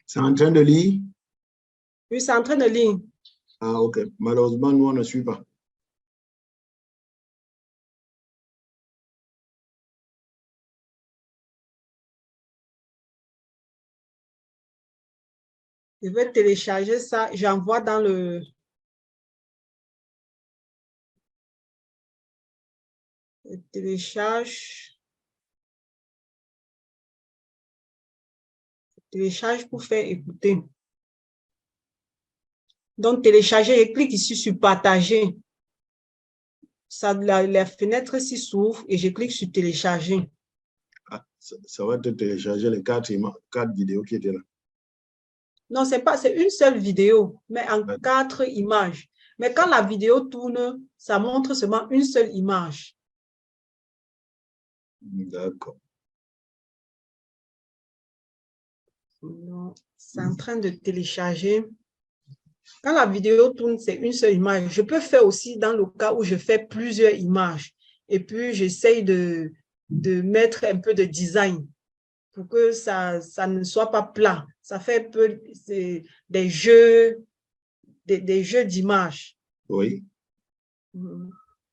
C'est en train de lire? Oui, c'est en train de lire. Ah, ok. Malheureusement, nous, on ne suit pas. Je vais télécharger ça. J'envoie dans le... Je télécharge. Télécharge pour faire écouter. Donc, télécharger, je clique ici sur partager. Ça, la fenêtre ici s'ouvre et je clique sur télécharger. Ah, ça va te télécharger les 4 vidéos qui étaient là. Non, c'est une seule vidéo, mais en 4 images. Mais quand la vidéo tourne, ça montre seulement une seule image. D'accord. C'est en train de télécharger. Quand la vidéo tourne, c'est une seule image. Je peux faire aussi dans le cas où je fais plusieurs images. Et puis, j'essaye de mettre un peu de design pour que ça ne soit pas plat. Ça fait un peu des jeux d'images. Oui.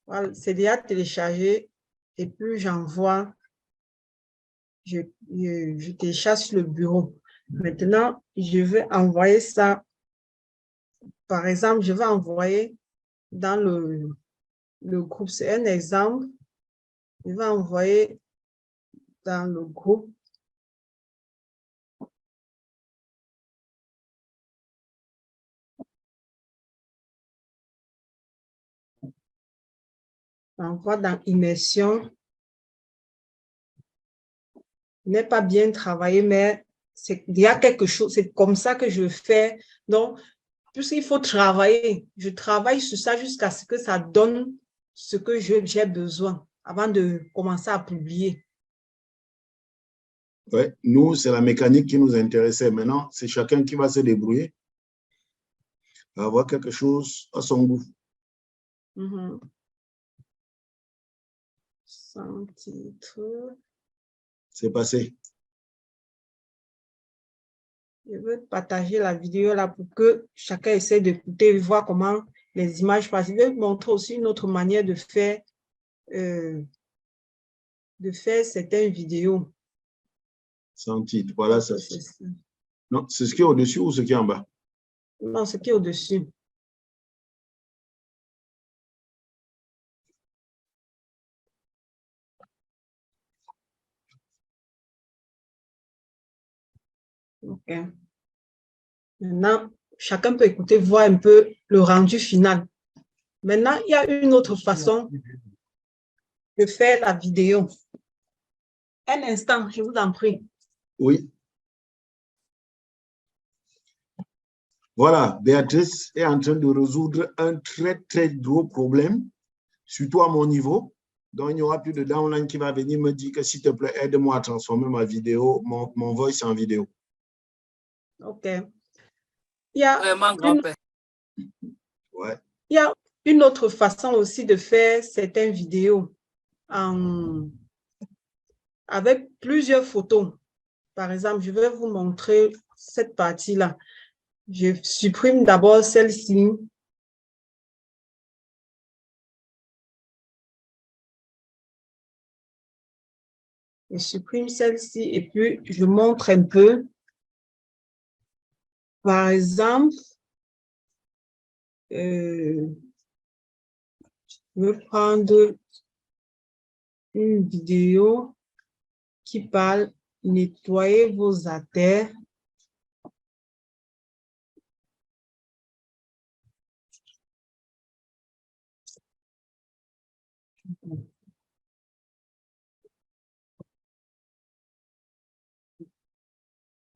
Voilà, c'est déjà téléchargé. Et puis, j'envoie. Je télécharge sur le bureau. Maintenant, je vais envoyer ça. Par exemple, je vais envoyer dans le groupe. C'est un exemple. Je vais envoyer dans le groupe. J'envoie dans immersion. N'est pas bien travaillé, mais il y a quelque chose. C'est comme ça que je fais. Donc, puisqu'il faut travailler, je travaille sur ça jusqu'à ce que ça donne ce que j'ai besoin avant de commencer à publier. Oui, nous, c'est la mécanique qui nous intéressait. Maintenant, c'est chacun qui va se débrouiller à avoir quelque chose à son goût. Sans titre. C'est passé. Je veux partager la vidéo là pour que chacun essaie d'écouter et voir comment les images passent. Je vais montrer aussi une autre manière de faire certaines vidéos. Sans titre. Voilà ça. Non, c'est ce qui est au-dessus ou ce qui est en bas? Non, ce qui est au-dessus. OK. Maintenant, chacun peut écouter, voir un peu le rendu final. Maintenant, il y a une autre façon de faire la vidéo. Un instant, je vous en prie. Oui. Voilà, Béatrice est en train de résoudre un très, très gros problème, surtout à mon niveau. Donc, il n'y aura plus de downline qui va venir me dire que s'il te plaît, aide-moi à transformer ma vidéo, mon voice en vidéo. OK. Il y a Ouais. Il y a une autre façon aussi de faire certaines vidéos avec plusieurs photos. Par exemple, je vais vous montrer cette partie-là. Je supprime d'abord celle-ci. Je supprime celle-ci et puis je montre un peu. Par exemple, je vais prendre une vidéo qui parle « Nettoyez vos artères ».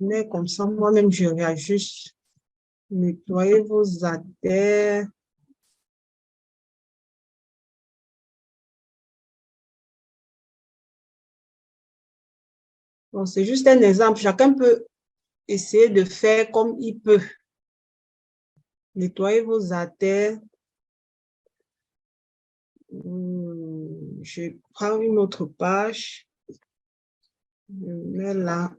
Mais comme ça, moi-même, je réajuste. Nettoyez vos artères. Bon, c'est juste un exemple. Chacun peut essayer de faire comme il peut. Nettoyez vos artères. Je prends une autre page. Je mets là.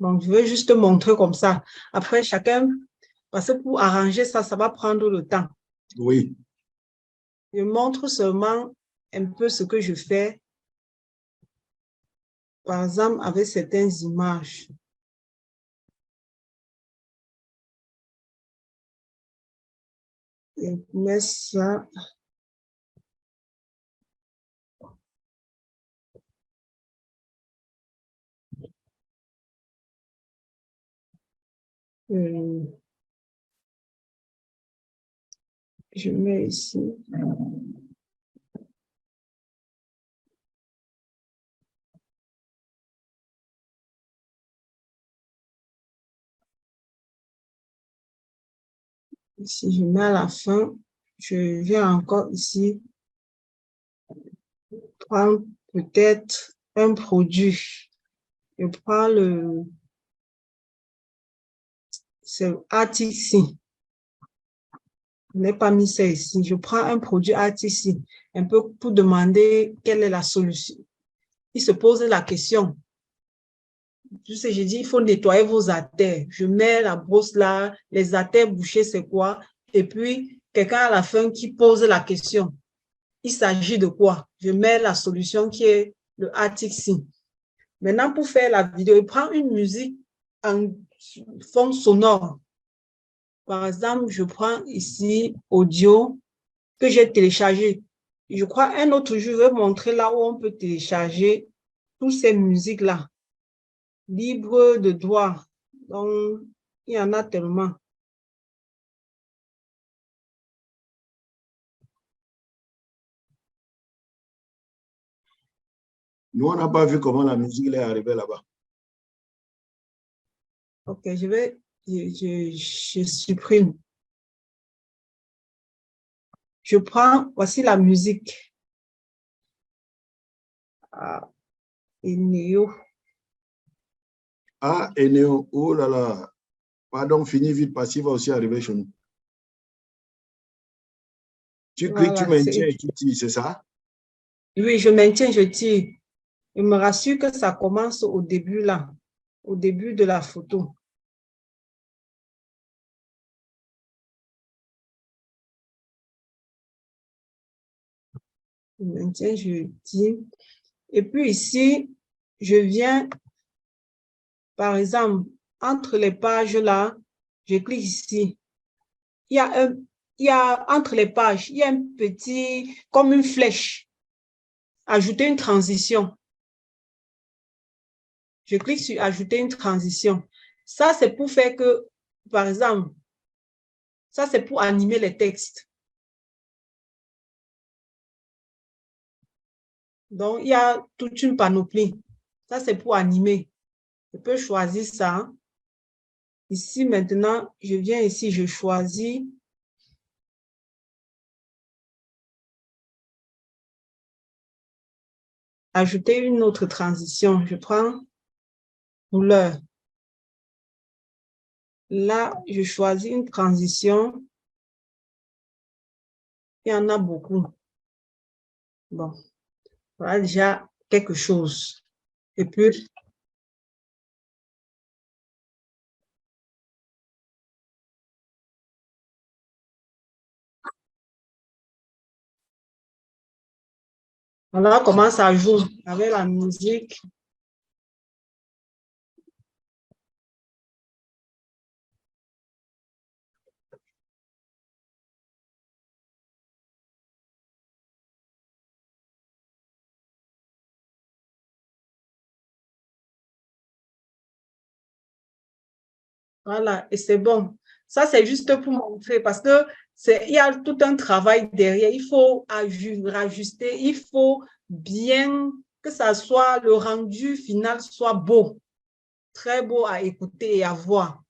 Donc, je vais juste montrer comme ça. Après, chacun, parce que pour arranger ça, ça va prendre le temps. Oui. Je montre seulement un peu ce que je fais. Par exemple, avec certaines images. Je mets ça. Je mets ici. Ici, je mets à la fin. Je viens encore ici. Prendre peut-être un produit. Je prends c'est article-ci. Je n'ai pas mis ça ici. Je prends un produit article-ci, un peu pour demander quelle est la solution. Il se pose la question. Tu sais, j'ai dit, il faut nettoyer vos artères. Je mets la brosse là, les artères bouchées, c'est quoi? Et puis, quelqu'un à la fin qui pose la question. Il s'agit de quoi? Je mets la solution qui est le article-ci. Maintenant, pour faire la vidéo, je prends une musique en fond sonore. Par exemple, je prends ici audio que j'ai téléchargé. Je crois un autre, je vais montrer là où on peut télécharger toutes ces musiques-là, libres de droit. Donc, il y en a tellement. Nous, on n'a pas vu comment la musique est arrivée là-bas. Ok, je supprime. Je prends, voici la musique. Eneo. Eneo, oh là là. Pardon, finis vite parce qu'il va aussi arriver chez nous. Tu cliques, Voilà, tu maintiens et tu tires, c'est ça? Oui, je maintiens, je tire. Je me rassure que ça commence au début là, au début de la photo. Je maintiens, je tire. Et puis ici, je viens, par exemple, entre les pages là, je clique ici. Il y a il y a entre les pages, il y a un petit, comme une flèche. Ajouter une transition. Je clique sur ajouter une transition. Ça, c'est pour faire que, par exemple, ça, c'est pour animer les textes. Donc, il y a toute une panoplie. Ça, c'est pour animer. Je peux choisir ça. Ici, maintenant, je viens ici, je choisis. Ajouter une autre transition. Je prends couleur. Là, je choisis une transition. Il y en a beaucoup. Bon, voilà déjà quelque chose. Et puis, voilà comment ça joue avec la musique. Voilà, et c'est bon. Ça, c'est juste pour montrer parce que il y a tout un travail derrière. Il faut rajuster, il faut bien que ça soit, le rendu final soit beau, très beau à écouter et à voir.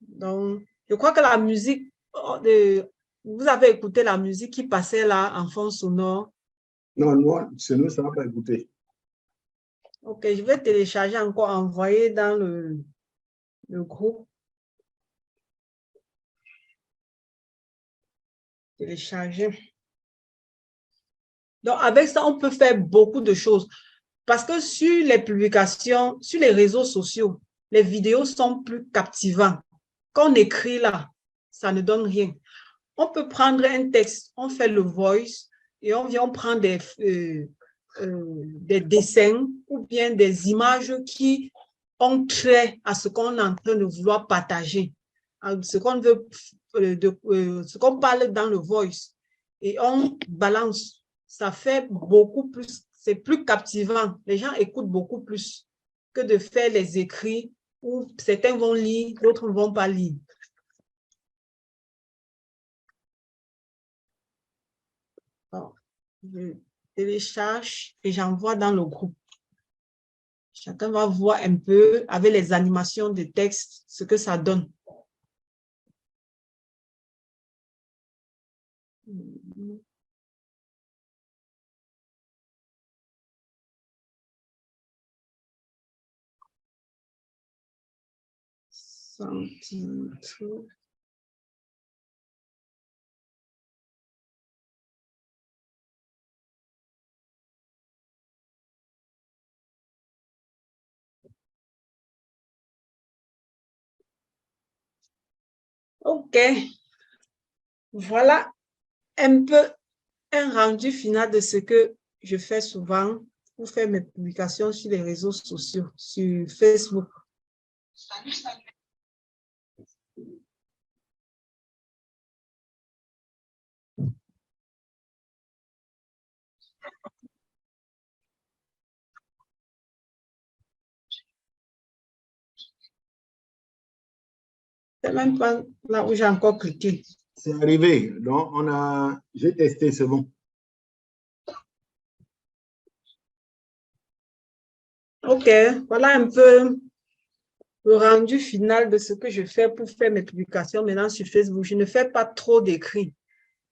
Donc, je crois que la musique, vous avez écouté la musique qui passait là en fond sonore. Non, chez nous, ça ne va pas écouter. Ok, je vais télécharger encore, envoyer dans le groupe. Télécharger. Donc, avec ça, on peut faire beaucoup de choses. Parce que sur les publications, sur les réseaux sociaux, les vidéos sont plus captivantes. Quand on écrit là, ça ne donne rien. On peut prendre un texte, on fait le voice et on vient prendre des dessins ou bien des images qui ont trait à ce qu'on est en train de vouloir partager, à ce qu'on veut, ce qu'on parle dans le voice. Et on balance. Ça fait beaucoup plus, c'est plus captivant. Les gens écoutent beaucoup plus que de faire les écrits où certains vont lire, d'autres ne vont pas lire. Alors, je télécharge et j'envoie dans le groupe. Chacun va voir un peu avec les animations de texte ce que ça donne. OK. Voilà un peu un rendu final de ce que je fais souvent pour faire mes publications sur les réseaux sociaux, sur Facebook. C'est même pas là où j'ai encore cliqué. C'est arrivé. Donc, j'ai testé, c'est bon. OK, voilà un peu le rendu final de ce que je fais pour faire mes publications maintenant sur Facebook. Je ne fais pas trop d'écrits.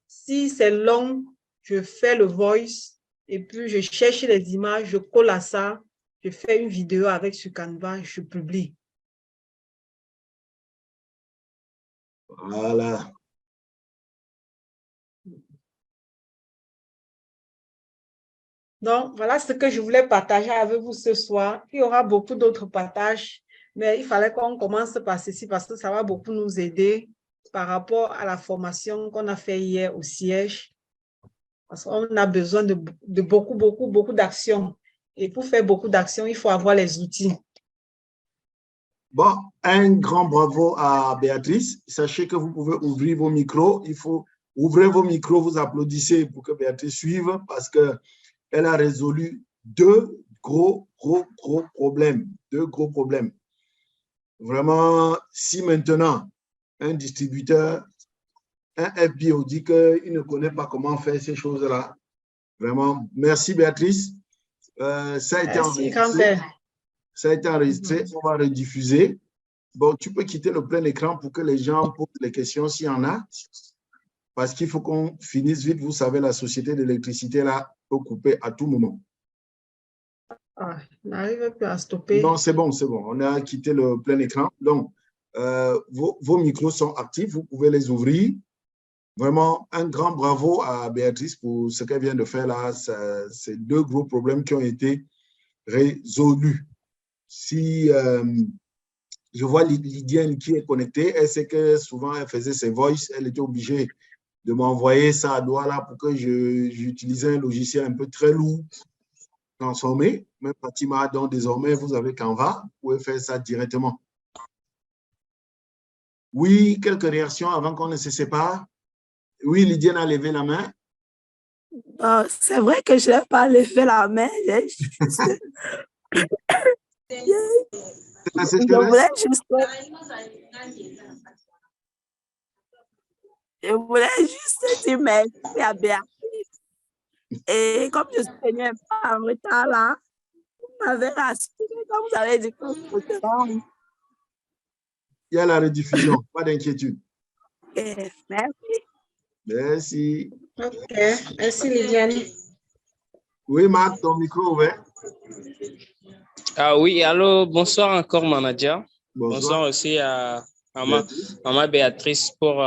Si c'est long, je fais le voice et puis je cherche les images, je colle à ça, je fais une vidéo avec sur Canva, je publie. Voilà. Donc, voilà ce que je voulais partager avec vous ce soir. Il y aura beaucoup d'autres partages, mais il fallait qu'on commence par ceci parce que ça va beaucoup nous aider par rapport à la formation qu'on a fait hier au siège. Parce qu'on a besoin de beaucoup d'actions. Et pour faire beaucoup d'actions, il faut avoir les outils. Bon, un grand bravo à Béatrice. Sachez que vous pouvez ouvrir vos micros. Il faut ouvrir vos micros, vous applaudissez pour que Béatrice suive parce qu'elle a résolu deux gros problèmes. Deux gros problèmes. Vraiment, si maintenant un distributeur, un FBO dit qu'il ne connaît pas comment faire ces choses-là, vraiment, merci Béatrice. Ça a été enregistré. Ça a été enregistré, on va rediffuser. Bon, tu peux quitter le plein écran pour que les gens posent les questions s'il y en a. Parce qu'il faut qu'on finisse vite. Vous savez, la société d'électricité là peut couper à tout moment. Ah, on n'arrive plus à stopper. Non, c'est bon, c'est bon. On a quitté le plein écran. Donc, vos micros sont actifs. Vous pouvez les ouvrir. Vraiment, un grand bravo à Béatrice pour ce qu'elle vient de faire là. C'est deux gros problèmes qui ont été résolus. Si je vois Lydienne qui est connectée, elle sait que souvent elle faisait ses voices, elle était obligée de m'envoyer ça à doigt là pour que j'utilisais un logiciel un peu très lourd, transformé. Même Fatima, donc désormais vous avez Canva, vous pouvez faire ça directement. Oui, quelques réactions avant qu'on ne se sépare. Oui, Lydienne a levé la main. C'est vrai que je n'ai pas levé la main. Je voulais juste dire merci à Béatrice. Et comme je suis venue un peu en retard là, vous m'avez rassuré quand vous avez dit que vous étiez là. Il y a la rediffusion, pas d'inquiétude. Merci. Merci. Ok, merci Lydiane. Oui, Marc, ton micro ouvert. Ah oui, allô, bonsoir encore, manager. Bonsoir aussi à maman Béatrice pour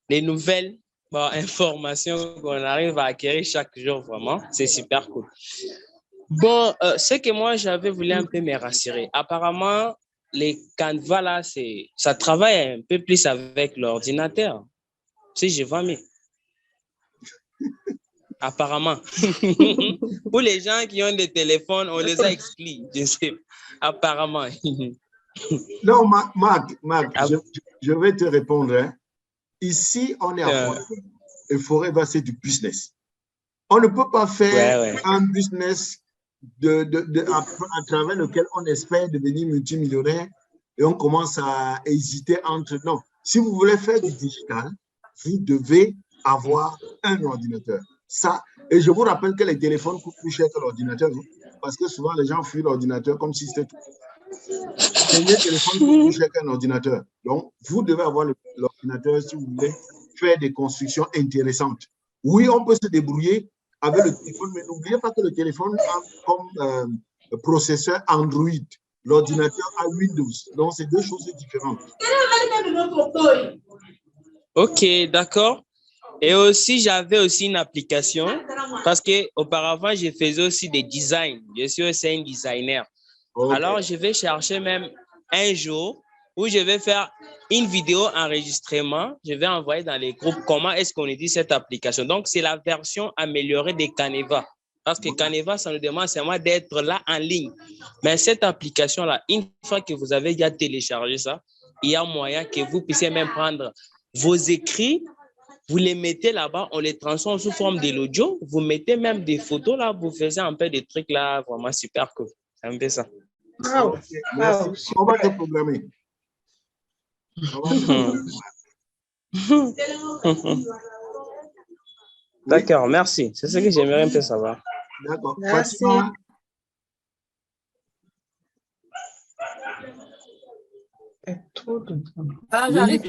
les nouvelles informations qu'on arrive à acquérir chaque jour, vraiment. C'est super cool. Bon, ce que moi, j'avais voulu un peu me rassurer. Apparemment, les Canva, là, ça travaille un peu plus avec l'ordinateur. Si je vois mieux. Apparemment. Pour les gens qui ont des téléphones, on les a expliqués. Je sais. Apparemment. Non, Marc, je vais te répondre. Hein. Ici, on est à Forêt. Et Forêt, c'est du business. On ne peut pas faire un business à travers lequel on espère devenir multimillionnaire et on commence à hésiter entre... Non, si vous voulez faire du digital, vous devez avoir un ordinateur. Ça, et je vous rappelle que les téléphones coûtent plus cher que l'ordinateur, parce que souvent les gens fuient l'ordinateur comme si c'était tout. Les téléphones coûtent plus cher qu'un ordinateur. Donc, vous devez avoir l'ordinateur si vous voulez faire des constructions intéressantes. Oui, on peut se débrouiller avec le téléphone, mais n'oubliez pas que le téléphone a comme processeur Android. L'ordinateur a Windows. Donc, c'est deux choses différentes. Ok, d'accord. Et aussi, j'avais aussi une application parce qu'auparavant, je faisais aussi des designs. Je suis aussi un designer. Okay. Alors, je vais chercher même un jour où je vais faire une vidéo enregistrement. Je vais envoyer dans les groupes comment est-ce qu'on utilise cette application. Donc, c'est la version améliorée de Canva. Parce que Canva, ça nous demande seulement d'être là en ligne. Mais cette application-là, une fois que vous avez déjà téléchargé ça, il y a moyen que vous puissiez même prendre vos écrits, vous les mettez là-bas, on les transforme sous forme de l'audio, vous mettez même des photos là, vous faites un peu des trucs là, vraiment super cool. C'est un peu ça. Wow. Merci. On va te programmer. D'accord, merci. C'est ce que j'aimerais un peu savoir. D'accord. Merci.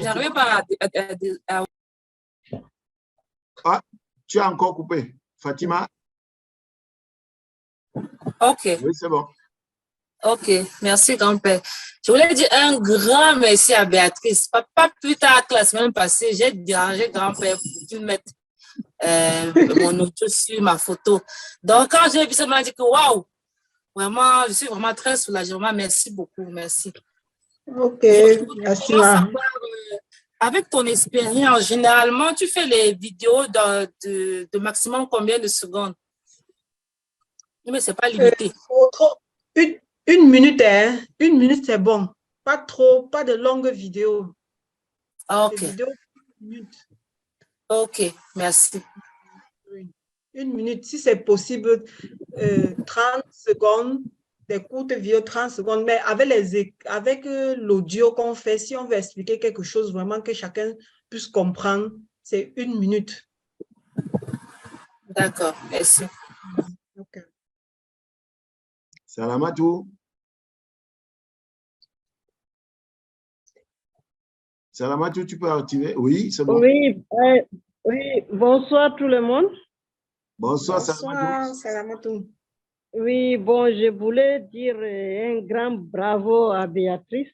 J'arrive pas à... Ah, tu as encore coupé. Fatima? Ok. Oui, c'est bon. Ok, merci grand-père. Je voulais dire un grand merci à Béatrice. Pas plus tard que la semaine passée, j'ai dérangé grand-père pour qu'il mette mon auto sur ma photo. Donc, quand j'ai vu ça, je me dit que waouh, vraiment, je suis vraiment très soulagée. Vraiment, merci beaucoup, merci. Ok, merci. Avec ton expérience, généralement, tu fais les vidéos de maximum combien de secondes? Mais ce n'est pas limité. Une minute, hein? Une minute, c'est bon. pas trop, pas de longues vidéos. Ok. Des vidéos de 1 minute. Ok, merci. Oui. 1 minute, si c'est possible, 30 secondes, des courtes vidéos, 30 secondes, mais avec l'audio qu'on fait, si on veut expliquer quelque chose vraiment que chacun puisse comprendre, c'est 1 minute. D'accord, merci. Okay. Salamatou. Salamatou, tu peux activer? Oui, c'est bon. Oui, oui, bonsoir tout le monde. Bonsoir, Bonsoir, Salamatou. Oui, bon, je voulais dire un grand bravo à Béatrice.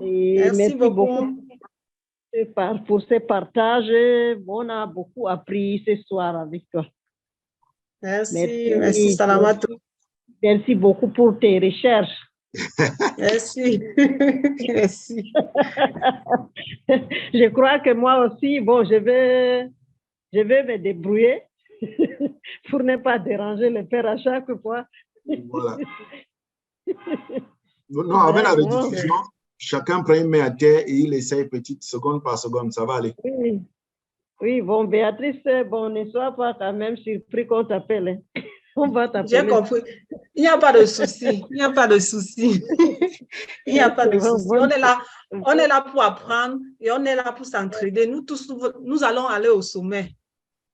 Et Merci beaucoup. Pour ce partage. On a beaucoup appris ce soir avec toi. Merci, Salamatou. Merci beaucoup pour tes recherches. Merci. Merci. Je crois que moi aussi, bon, je vais me débrouiller pour ne pas déranger le père à chaque fois. Voilà. Non, avec la rediffusion, chacun prend une main à terre et il essaye petite seconde par seconde, ça va aller. Oui, oui, bon, Béatrice, bon, ne sois pas quand même surpris qu'on t'appelle. Hein. On va t'appeler. J'ai compris. Il n'y a pas de souci. Il n'y a pas de souci. Il n'y a pas de souci. On est là pour apprendre et on est là pour s'entraider. Nous tous, nous allons aller au sommet.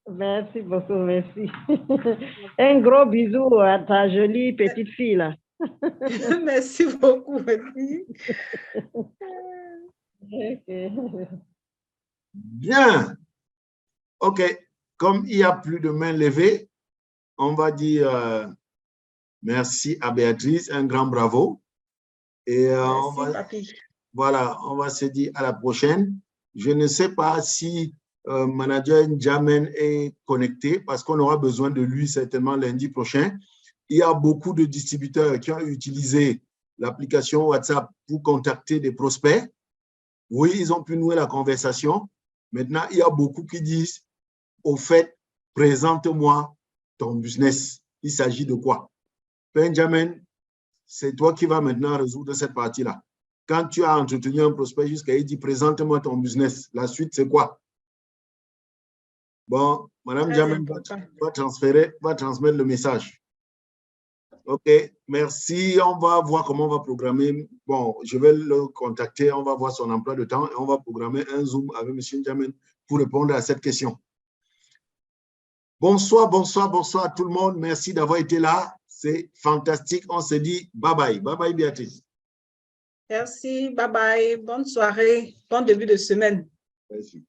Merci beaucoup, merci. Un gros bisou à ta jolie petite fille là. Merci beaucoup. Bien. OK. Comme il n'y a plus de mains levées, on va dire merci à Béatrice, un grand bravo. Et voilà, on va se dire à la prochaine. Je ne sais pas si manager Njamen est connecté parce qu'on aura besoin de lui certainement lundi prochain. Il y a beaucoup de distributeurs qui ont utilisé l'application WhatsApp pour contacter des prospects. Oui, ils ont pu nouer la conversation. Maintenant, il y a beaucoup qui disent, au fait, présente-moi ton business. Il s'agit de quoi? Benjamin, c'est toi qui vas maintenant résoudre cette partie-là. Quand tu as entretenu un prospect jusqu'à il dit, présente-moi ton business. La suite, c'est quoi? Bon, Madame Jamin va transmettre le message. OK, merci. On va voir comment on va programmer. Bon, je vais le contacter. On va voir son emploi de temps et on va programmer un Zoom avec M. Jamin pour répondre à cette question. Bonsoir, bonsoir, bonsoir à tout le monde. Merci d'avoir été là. C'est fantastique. On se dit bye bye. Bye bye, Béatrice. Merci, bye bye. Bonne soirée. Bon début de semaine. Merci.